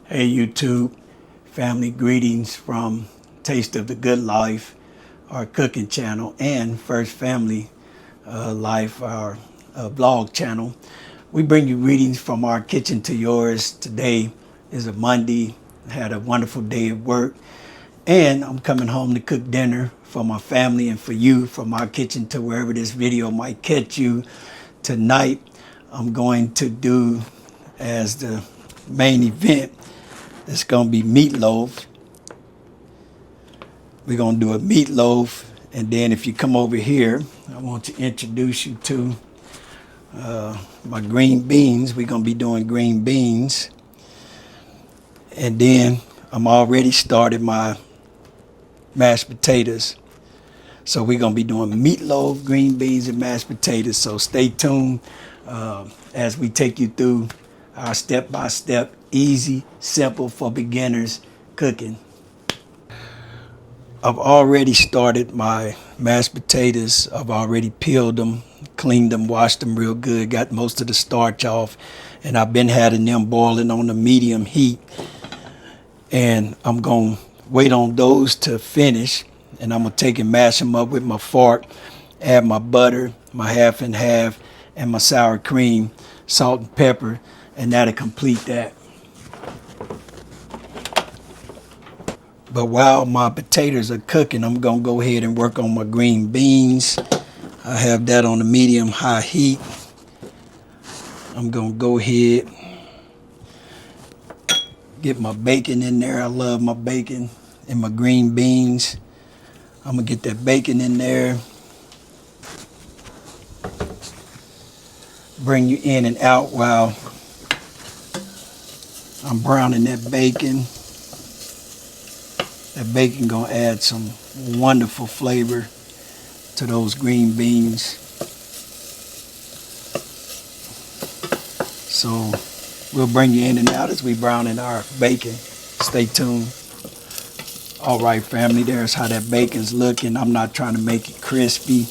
Hey YouTube, family greetings from Taste of the Good Life, our cooking channel, and First Family Life, our vlog channel. We bring you greetings from our kitchen to yours. Today is a Monday. I had a wonderful day at work, and I'm coming home to cook dinner for my family and for you from our kitchen to wherever this video might catch you. Tonight, I'm going to do as the main event. It's gonna be meatloaf. We're gonna do a meatloaf, and then if you come over here, I want to introduce you to my green beans. We're gonna be doing green beans, and then I'm already started my mashed potatoes. So we're gonna be doing meatloaf, green beans, and mashed potatoes. So stay tuned as we take you through our step-by-step, easy, simple for beginners cooking. I've already started my mashed potatoes. I've already peeled them, cleaned them, washed them real good, got most of the starch off, and I've been having them boiling on the medium heat. And I'm going to wait on those to finish, and I'm going to take and mash them up with my fork, add my butter, my half and half, and my sour cream, salt and pepper, and that'll complete that. But while my potatoes are cooking, I'm going to go ahead and work on my green beans. I have that on the medium-high heat. I'm going to go ahead, get my bacon in there. I love my bacon and my green beans. I'm going to get that bacon in there. Bring you in and out while I'm browning that bacon. That bacon gonna add some wonderful flavor to those green beans. So we'll bring you in and out as we brown in our bacon. Stay tuned. All right, family, there's how that bacon's looking. I'm not trying to make it crispy.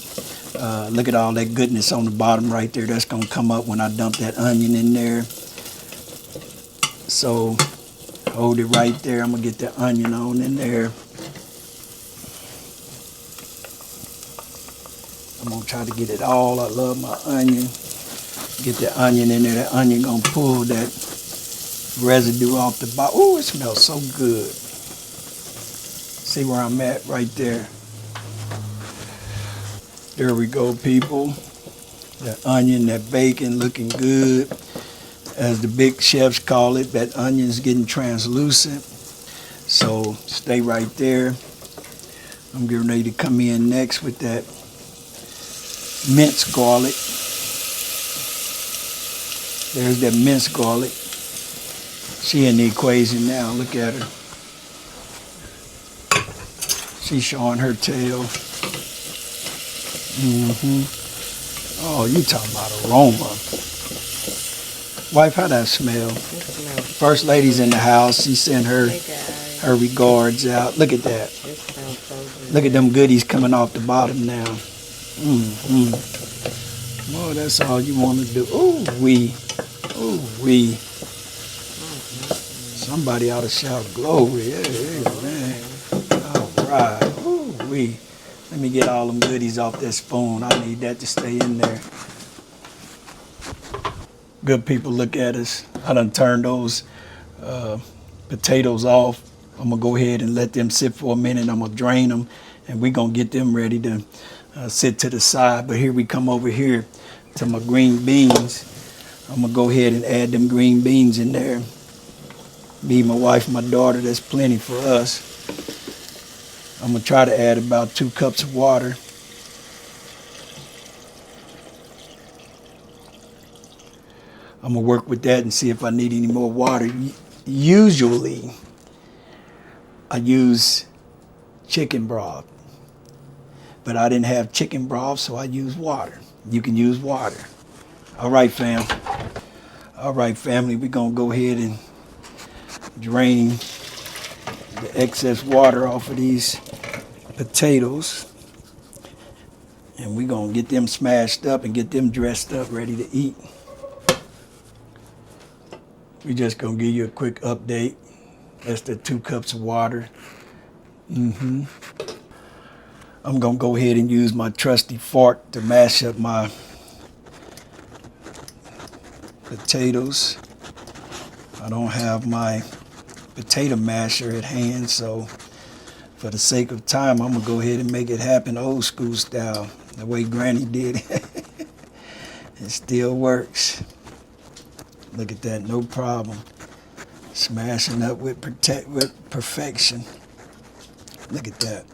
Look at all that goodness on the bottom right there. That's gonna come up when I dump that onion in there. So hold it right there. I'm gonna get the onion on in there. I'm gonna try to get it all. I love my onion. Get the onion in there. That onion gonna pull that residue off the bottom. Oh, it smells so good. See where I'm at right there. There we go, people. That onion, that bacon looking good. As the big chefs call it, that onion's getting translucent. So stay right there. I'm getting ready to come in next with that minced garlic. There's that minced garlic. She in the equation now. Look at her. She's showing her tail. Oh, you talking about aroma. Wife, how that smell? First lady's in the house. She sent her regards out. Look at that. Look at them goodies coming off the bottom now. Boy, that's all you want to do. Ooh wee. Ooh wee. Somebody ought to shout glory. Hey, man. All right. Ooh wee. Let me get all them goodies off that spoon. I need that to stay in there. Good people, look at us. I done turned those potatoes off. I'm gonna go ahead and let them sit for a minute. I'm gonna drain them, and we're gonna get them ready to sit to the side. But here we come over here to my green beans. I'm gonna go ahead and add them green beans in there. Me, my wife, my daughter, that's plenty for us. I'm gonna try to add about 2 cups of water. I'm gonna work with that and see if I need any more water. Usually, I use chicken broth, but I didn't have chicken broth, so I use water. You can use water. All right, fam. All right, family, we're gonna go ahead and drain the excess water off of these potatoes. And we're gonna get them smashed up and get them dressed up, ready to eat. We just gonna give you a quick update. That's the 2 cups of water. I'm gonna go ahead and use my trusty fork to mash up my potatoes. I don't have my potato masher at hand, so for the sake of time, I'm gonna go ahead and make it happen old school style, the way Granny did it. It still works. Look at that, no problem. Smashing up with perfection. Look at that.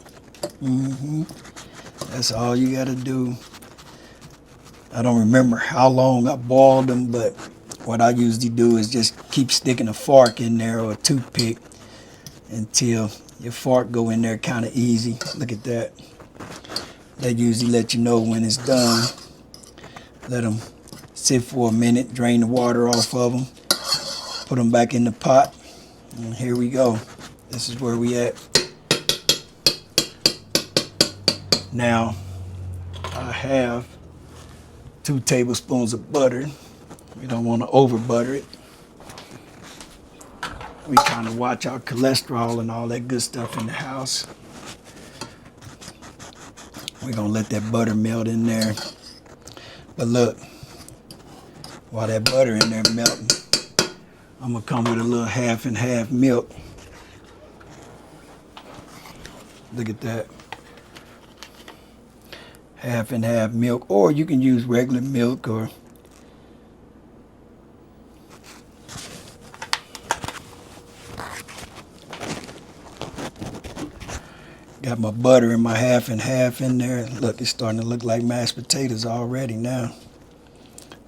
That's all you gotta do. I don't remember how long I boiled them, but what I usually do is just keep sticking a fork in there or a toothpick until your fork go in there kind of easy. Look at that. That usually let you know when it's done. Let them sit for a minute, drain the water off of them, put them back in the pot, and here we go. This is where we at. Now, I have 2 tablespoons of butter. We don't want to over butter it. We kind of watch our cholesterol and all that good stuff in the house. We're going to let that butter melt in there. But look, while that butter in there melting, I'm going to come with a little half and half milk. Look at that. Half and half milk, or you can use regular milk, or got my butter and my half and half in there. Look, it's starting to look like mashed potatoes already now.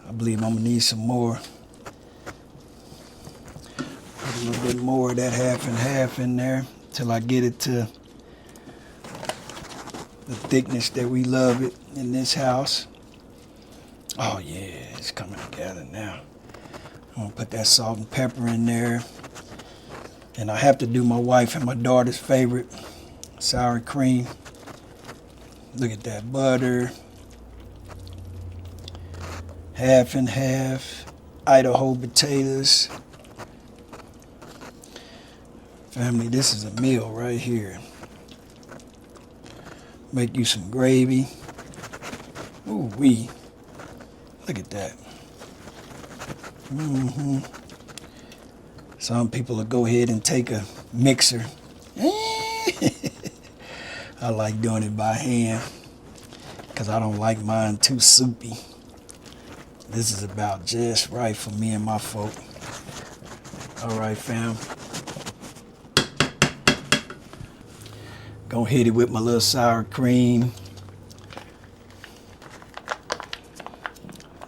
I believe I'm gonna need some more. Put a little bit more of that half and half in there till I get it to the thickness that we love it in this house. Oh yeah, it's coming together now. I'm gonna put that salt and pepper in there. And I have to do my wife and my daughter's favorite, sour cream. Look at that butter. Half and half. Idaho potatoes. Family, this is a meal right here. Make you some gravy. Ooh wee. Look at that. Some people will go ahead and take a mixer. I like doing it by hand because I don't like mine too soupy. This is about just right for me and my folk. All right, fam. Gonna hit it with my little sour cream.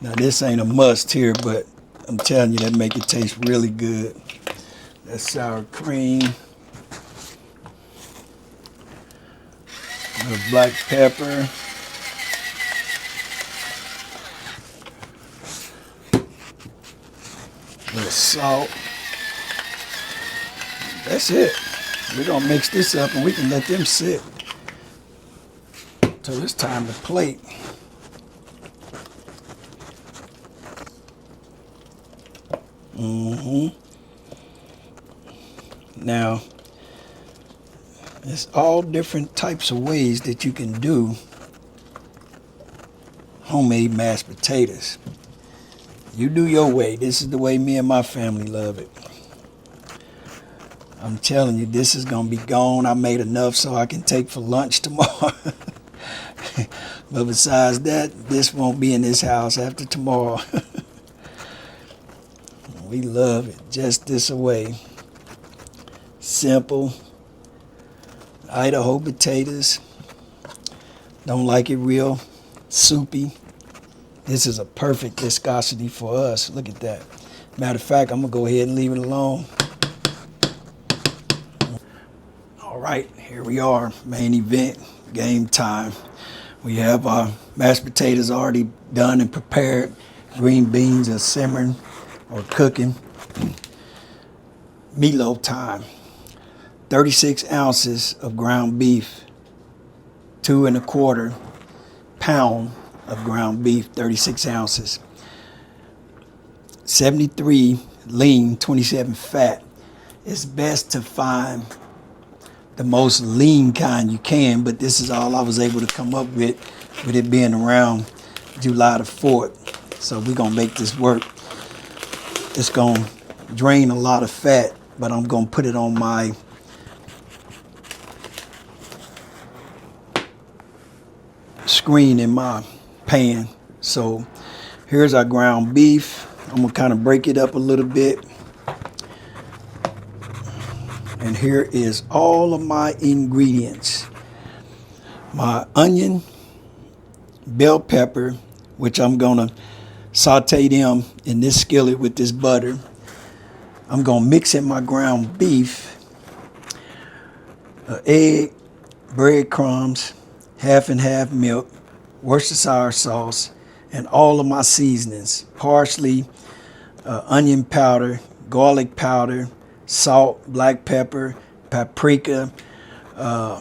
Now this ain't a must here, but I'm telling you that make it taste really good. That sour cream. A little black pepper. A little salt. That's it. We're gonna mix this up and we can let them sit till it's time to plate. Now, there's all different types of ways that you can do homemade mashed potatoes. You do your way. This is the way me and my family love it. I'm telling you, this is gonna be gone. I made enough so I can take for lunch tomorrow. But besides that, this won't be in this house after tomorrow. We love it just this way. Simple. Idaho potatoes. Don't like it real soupy. This is a perfect viscosity for us. Look at that. Matter of fact, I'm gonna go ahead and leave it alone. All right, here we are, main event, game time. We have our mashed potatoes already done and prepared. Green beans are simmering or cooking. Meatloaf time. 36 ounces of ground beef, 2 1/4 pound of ground beef, 36 ounces. 73 lean, 27 fat. It's best to find the most lean kind you can, but this is all I was able to come up with it being around July the 4th. So we're gonna make this work. It's gonna drain a lot of fat, but I'm gonna put it on my screen in my pan. So here's our ground beef. I'm gonna kind of break it up a little bit. And here is all of my ingredients. My onion, bell pepper, which I'm gonna saute them in this skillet with this butter. I'm gonna mix in my ground beef, egg, breadcrumbs, half and half milk, Worcestershire sauce, and all of my seasonings: parsley, onion powder, garlic powder, salt, black pepper, paprika. I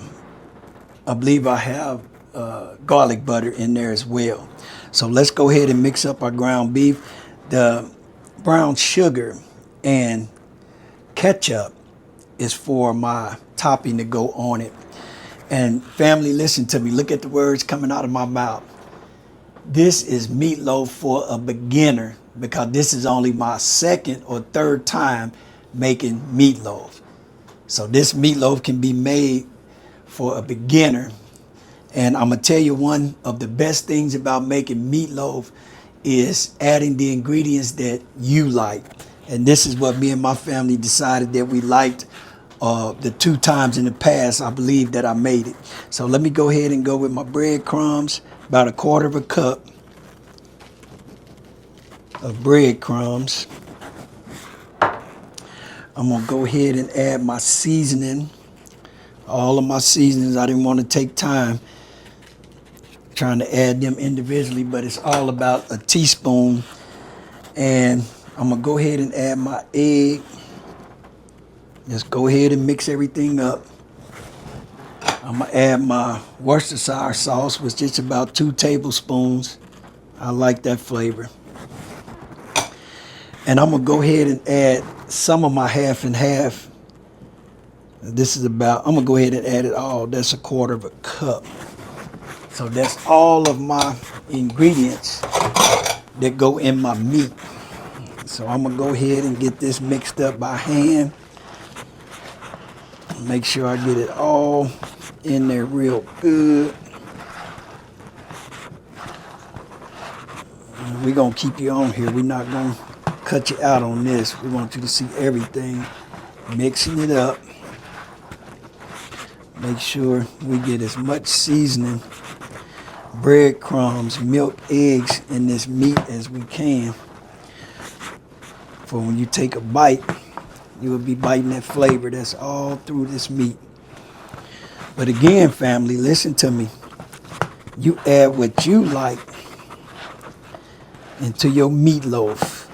believe I have garlic butter in there as well. So let's go ahead and mix up our ground beef. The brown sugar and ketchup is for my topping to go on it. And family, listen to me. Look at the words coming out of my mouth. This is meatloaf for a beginner, because this is only my second or third time making meatloaf. So this meatloaf can be made for a beginner. And I'm gonna tell you, one of the best things about making meatloaf is adding the ingredients that you like. And this is what me and my family decided that we liked the 2 times in the past, I believe, that I made it. So let me go ahead and go with my breadcrumbs, about 1/4 cup of breadcrumbs. I'm gonna go ahead and add my seasoning, all of my seasonings. I didn't want to take time trying to add them individually, but it's all about a teaspoon. And I'm gonna go ahead and add my egg. Just go ahead and mix everything up. I'm gonna add my Worcestershire sauce, which is about 2 tablespoons. I like that flavor. And I'm gonna go ahead and add some of my half and half. This is about, I'm gonna go ahead and add it all. That's 1/4 cup. So that's all of my ingredients that go in my meat. So I'm gonna go ahead and get this mixed up by hand. Make sure I get it all in there real good. And we're gonna keep you on here. We're not gonna cut you out on this. We want you to see everything. Mixing it up. Make sure we get as much seasoning, breadcrumbs, milk, eggs in this meat as we can. For when you take a bite, you will be biting that flavor that's all through this meat. But again, family, listen to me. You add what you like into your meatloaf.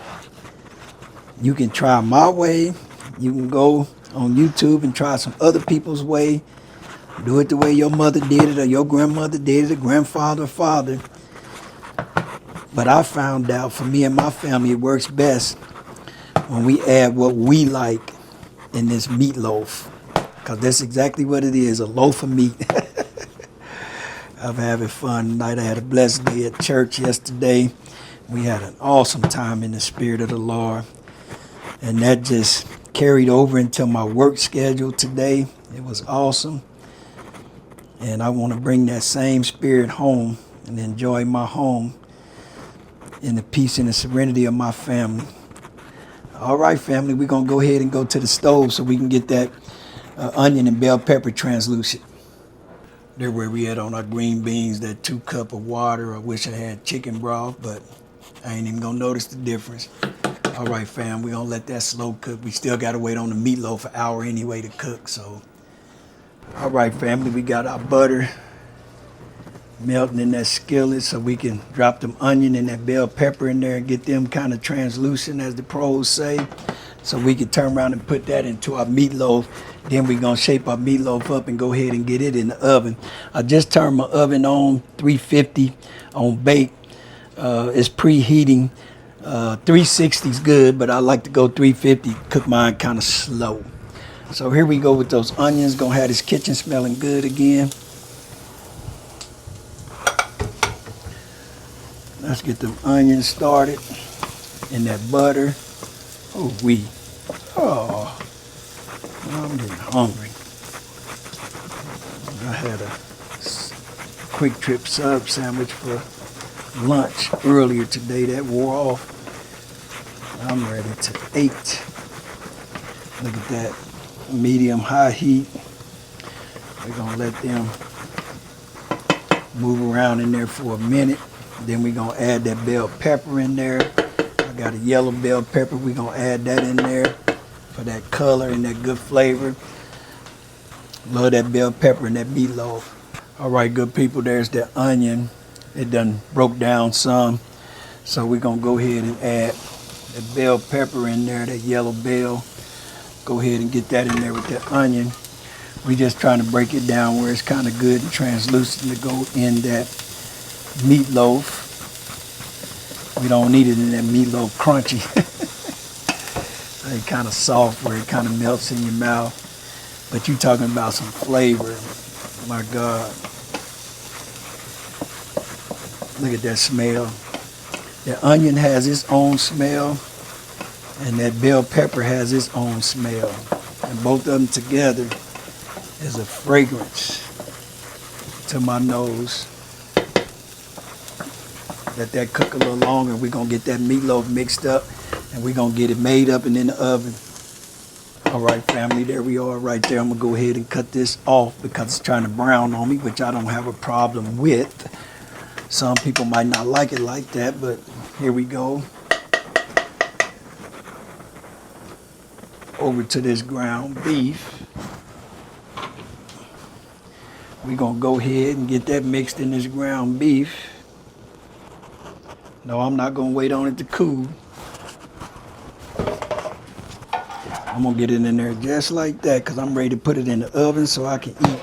You can try my way. You can go on YouTube and try some other people's way. Do it the way your mother did it, or your grandmother did it, or grandfather, or father. But I found out, for me and my family, it works best when we add what we like in this meatloaf. Because that's exactly what it is, a loaf of meat. I'm having fun tonight. I had a blessed day at church yesterday. We had an awesome time in the Spirit of the Lord. And that just carried over into my work schedule today. It was awesome. And I want to bring that same spirit home and enjoy my home in the peace and the serenity of my family. All right, family, we're going to go ahead and go to the stove so we can get that onion and bell pepper translucent. There where we at on our green beans, that 2 cup of water. I wish I had chicken broth, but I ain't even going to notice the difference. All right, fam, we're going to let that slow cook. We still got to wait on the meatloaf an hour anyway to cook, so. All right, family, we got our butter melting in that skillet so we can drop them onion and that bell pepper in there and get them kind of translucent, as the pros say, so we can turn around and put that into our meatloaf. Then we're going to shape our meatloaf up and go ahead and get it in the oven. I just turned my oven on, 350 on bake. It's preheating. 360 is good, but I like to go 350, cook mine kind of slow. So here we go with those onions. Gonna have this kitchen smelling good again. Let's get them onions started in that butter. Oh, I'm getting hungry. I had a quick trip sub sandwich for lunch earlier today that wore off. I'm ready to eat. Look at that, medium high heat. We're gonna let them move around in there for a minute. Then we're gonna add that bell pepper in there. I got a yellow bell pepper. We're gonna add that in there for that color and that good flavor. Love that bell pepper and that meatloaf. All right, good people, there's that onion. It done broke down some. So we're gonna go ahead and add that bell pepper in there, that yellow bell. Go ahead and get that in there with that onion. We just trying to break it down where it's kind of good and translucent to go in that meatloaf. We don't need it in that meatloaf crunchy. It's kind of soft where it kind of melts in your mouth. But you talking about some flavor. My God. Look at that smell. The onion has its own smell, and that bell pepper has its own smell. And both of them together is a fragrance to my nose. Let that cook a little longer. We're going to get that meatloaf mixed up, and we're going to get it made up and in the oven. All right, family, there we are right there. I'm going to go ahead and cut this off because it's trying to brown on me, which I don't have a problem with. Some people might not like it like that, but here we go. Over to this ground beef. We're going to go ahead and get that mixed in this ground beef. No, I'm not going to wait on it to cool. I'm going to get it in there just like that because I'm ready to put it in the oven so I can eat.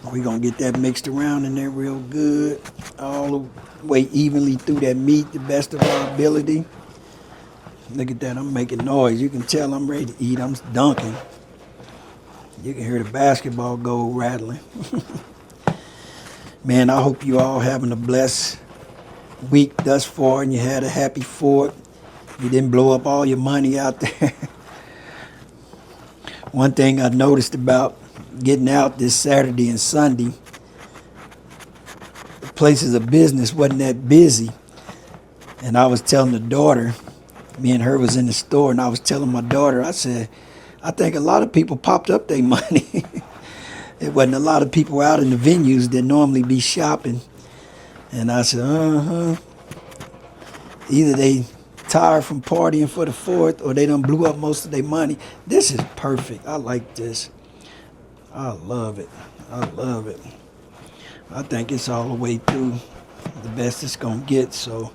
We're going to get that mixed around in there real good. All the way evenly through that meat, the best of our ability. Look at that, I'm making noise. You can tell I'm ready to eat. I'm dunking. You can hear the basketball goal rattling. Man, I hope you all having a blessed week thus far and you had a happy 4th. You didn't blow up all your money out there. One thing I noticed about getting out this Saturday and Sunday, the places of business wasn't that busy. And I was telling the daughter, me and her was in the store, and I was telling my daughter, I said, I think a lot of people popped up their money. It wasn't a lot of people out in the venues that normally be shopping. And I said, either they tired from partying for the 4th or they done blew up most of their money. This is perfect. I like this. I love it. I love it. I think it's all the way through the best it's going to get. So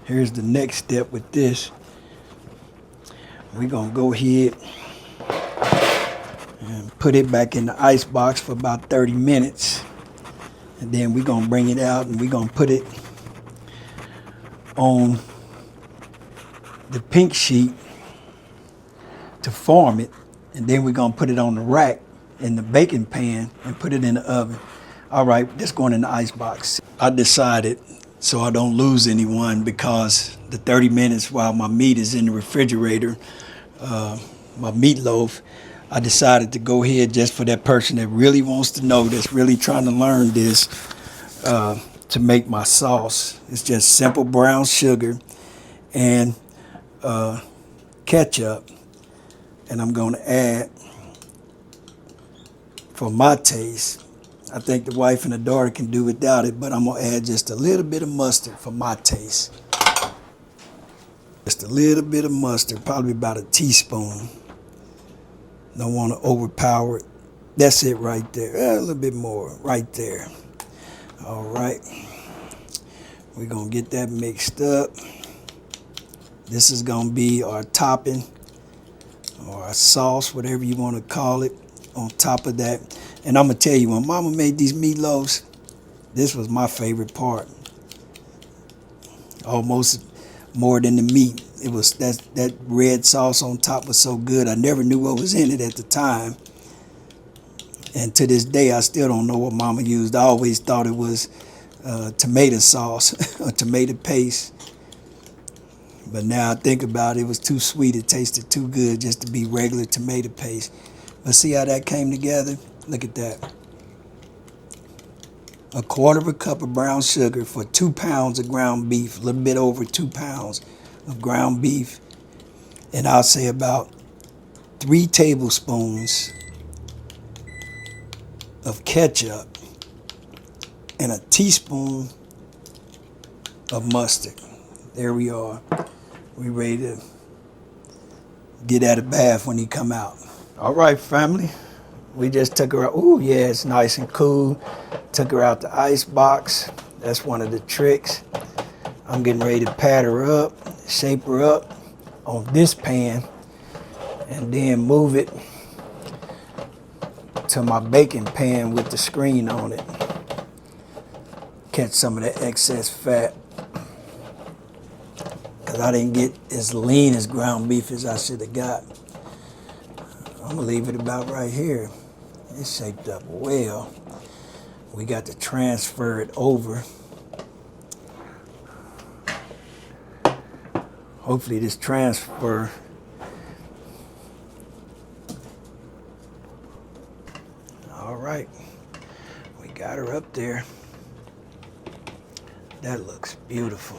here's the next step with this. We're going to go ahead and put it back in the ice box for about 30 minutes. And then we're going to bring it out and we're going to put it on the pink sheet to form it. And then we're going to put it on the rack in the baking pan and put it in the oven. All right, this going in the ice box. I decided, so I don't lose anyone, because the 30 minutes while my meat is in the refrigerator, my meatloaf, I decided to go ahead just for that person that really wants to know, that's really trying to learn this, to make my sauce. It's just simple brown sugar and ketchup. And I'm going to add, for my taste, I think the wife and the daughter can do without it, but I'm going to add just a little bit of mustard for my taste. Just a little bit of mustard, probably about a teaspoon. Don't want to overpower it. That's it right there. A little bit more right there. All right. We're going to get that mixed up. This is going to be our topping or our sauce, whatever you want to call it, on top of that. And I'm going to tell you, when Mama made these meatloaves, This was my favorite part. Almost more than the meat. It was that red sauce on top was so good. I never knew what was in it at the time. And to this day, I still don't know what Mama used. I always thought it was tomato sauce or tomato paste. But now I think about it, it was too sweet. It tasted too good just to be regular tomato paste. But see how that came together? Look at that. 1/4 cup of brown sugar for 2 pounds of ground beef, a little bit over 2 pounds of ground beef. And I'll say about 3 tablespoons of ketchup and a teaspoon of mustard. There we are. We ready to get out of bath when he come out. All right, family. We just took her out. Ooh, yeah, it's nice and cool. Took her out the ice box. That's one of the tricks. I'm getting ready to pat her up, shape her up on this pan, and then move it to my baking pan with the screen on it. Catch some of that excess fat. Because I didn't get as lean as ground beef as I should have got. I'm going to leave it about right here. It's shaped up well. We got to transfer it over. Hopefully this transfer all right. We got her up there. That looks beautiful.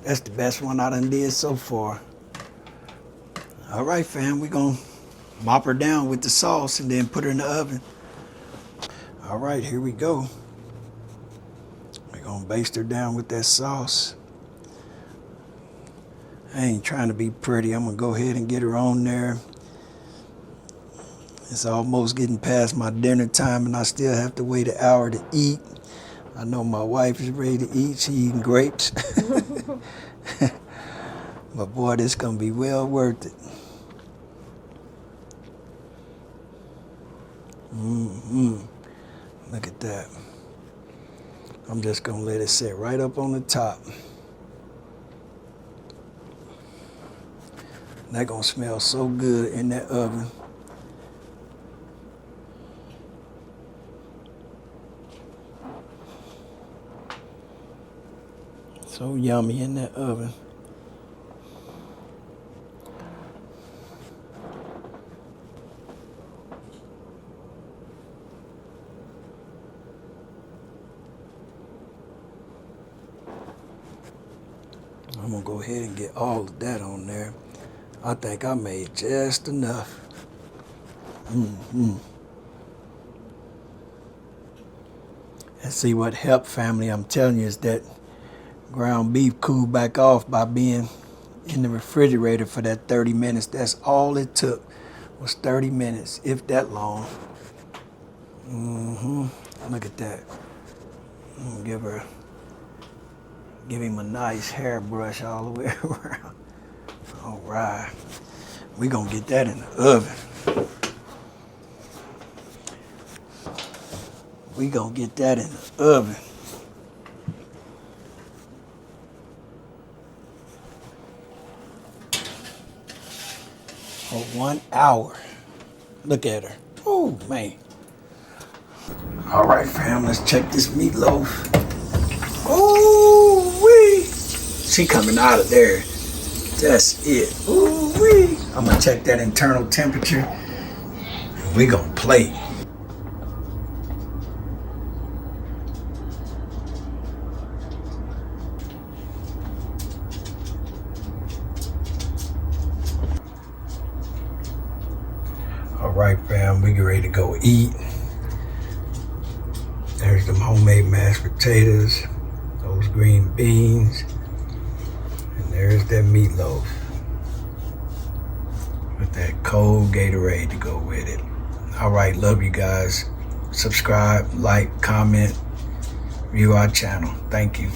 That's the best one I done did so far. All right, fam, we're gonna mop her down with the sauce and then put her in the oven. All right, here we go. We're gonna baste her down with that sauce. I ain't trying to be pretty. I'm gonna go ahead and get her on there. It's almost getting past my dinner time and I still have to wait an hour to eat. I know my wife is ready to eat. She eating grapes. But boy, this gonna be well worth it. Look at that. I'm just gonna let it sit right up on the top. That gonna smell so good in that oven. So yummy in that oven. I'm gonna go ahead and get all of that on there. I think I made just enough. And see what helped, family, I'm telling you, is that ground beef cooled back off by being in the refrigerator for that 30 minutes. That's all it took, was 30 minutes, if that long. Look at that. I'm gonna give him a nice hairbrush all the way around. All right, we gonna get that in the oven. We gonna get that in the oven. For 1 hour. Look at her. Oh, man. All right, fam, let's check this meatloaf. Oh, wee. She coming out of there. That's it. Ooh, wee. I'm gonna check that internal temperature. We gonna plate. All right, fam, we get ready to go eat. There's them homemade mashed potatoes, those green beans, and there's that meatloaf with that cold Gatorade to go with it. All right, love you guys. Subscribe, like, comment, view our channel. Thank you.